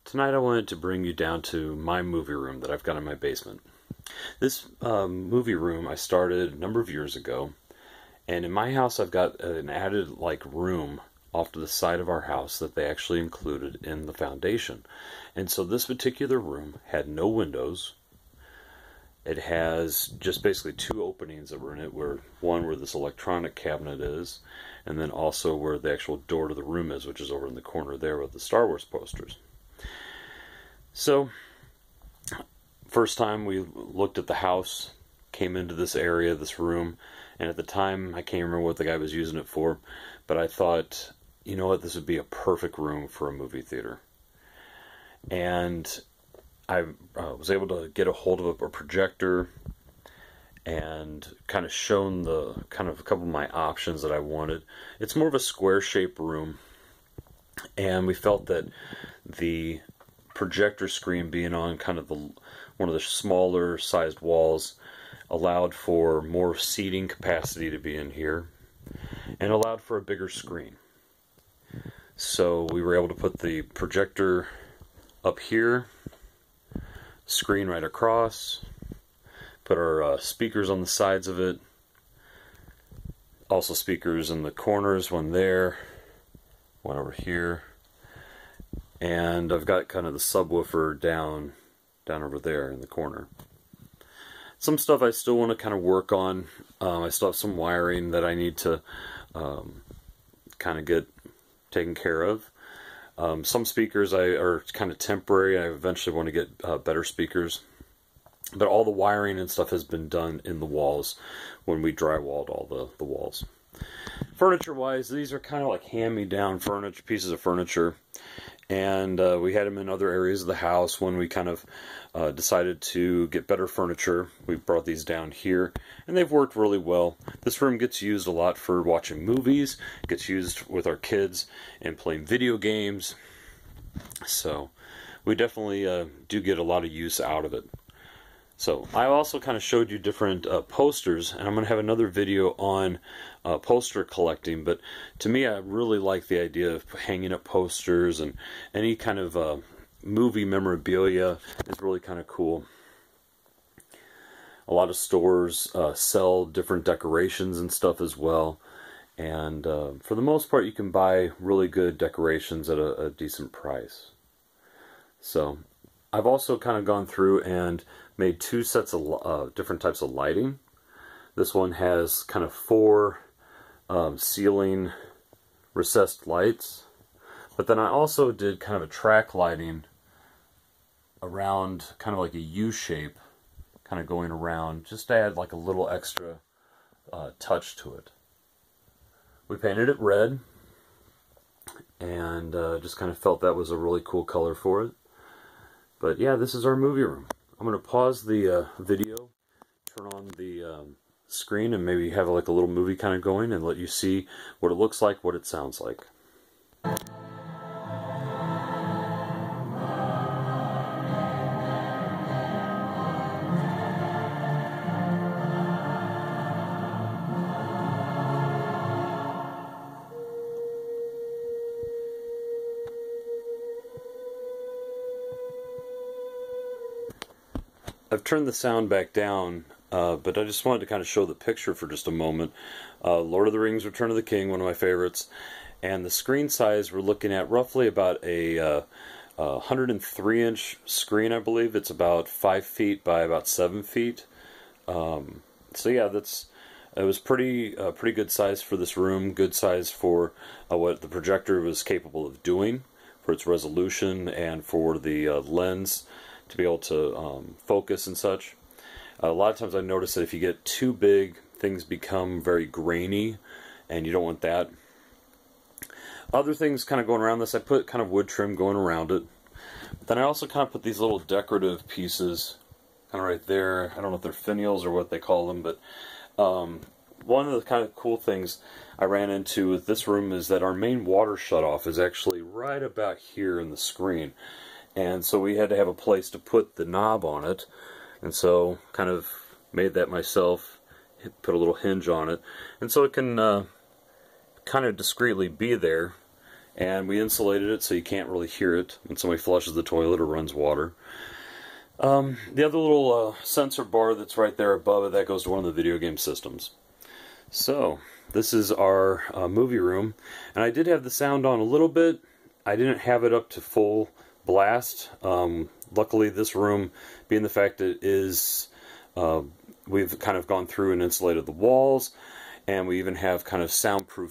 Tonight I wanted to bring you down to my movie room that I've got in my basement. This movie room I started a number of years ago, and in my house I've got an added room off to the side of our house that they actually included in the foundation. And so this particular room had no windows. It has just basically two openings that were in it, one where this electronic cabinet is, and then also where the actual door to the room is, which is over in the corner there with the Star Wars posters. So, first time we looked at the house, came into this area, this room, and at the time, I can't remember what the guy was using it for, but I thought, you know what, this would be a perfect room for a movie theater. And I was able to get a hold of a projector and kind of shown a couple of my options that I wanted. It's more of a square-shaped room, and we felt that the projector screen being on one of the smaller sized walls allowed for more seating capacity to be in here and allowed for a bigger screen. So we were able to put the projector up here, screen right across, put our speakers on the sides of it, also speakers in the corners, one there, one over here, and I've got kind of the subwoofer down over there in the corner. Some stuff I still want to kind of work on. I still have some wiring that I need to kind of get taken care of. Some speakers are kind of temporary. I eventually want to get better speakers. But all the wiring and stuff has been done in the walls when we drywalled all the walls. Furniture-wise, these are kind of like hand-me-down pieces of furniture. And we had them in other areas of the house. When we kind of decided to get better furniture, we brought these down here, and they've worked really well. This room gets used a lot for watching movies, gets used with our kids and playing video games. So we definitely do get a lot of use out of it. So I also kind of showed you different posters, and I'm going to have another video on poster collecting, but to me I really like the idea of hanging up posters, and any kind of movie memorabilia is really kind of cool. A lot of stores sell different decorations and stuff as well, and for the most part you can buy really good decorations at a decent price. So I've also kind of gone through and made two sets of different types of lighting. This one has kind of four ceiling recessed lights, but then I also did kind of a track lighting around, kind of like a U shape, kind of going around, just to add like a little extra touch to it. We painted it red, and just kind of felt that was a really cool color for it. But yeah, this is our movie room. I'm going to pause the video, turn on the screen, and maybe have like a little movie kind of going and let you see what it looks like, what it sounds like. I've turned the sound back down, but I just wanted to kind of show the picture for just a moment. Lord of the Rings: Return of the King, one of my favorites. And the screen size, we're looking at roughly about a 103-inch screen, I believe. It's about 5 feet by about 7 feet. So yeah, it was pretty good size for this room. Good size for what the projector was capable of doing, for its resolution and for the lens to be able to focus and such. A lot of times I notice that if you get too big, things become very grainy, and you don't want that. Other things kind of going around this, I put kind of wood trim going around it. But then I also kind of put these little decorative pieces kind of right there. I don't know if they're finials or what they call them, but one of the kind of cool things I ran into with this room is that our main water shutoff is actually right about here in the screen. And so we had to have a place to put the knob on it, and so kind of made that myself, put a little hinge on it, and so it can kind of discreetly be there and we insulated it so you can't really hear it when somebody flushes the toilet or runs water. The other little sensor bar that's right there above it, that goes to one of the video game systems. So, this is our movie room, and I did have the sound on a little bit. I didn't have it up to full blast. Luckily, this room, being the fact that it is, we've kind of gone through and insulated the walls, and we even have kind of soundproof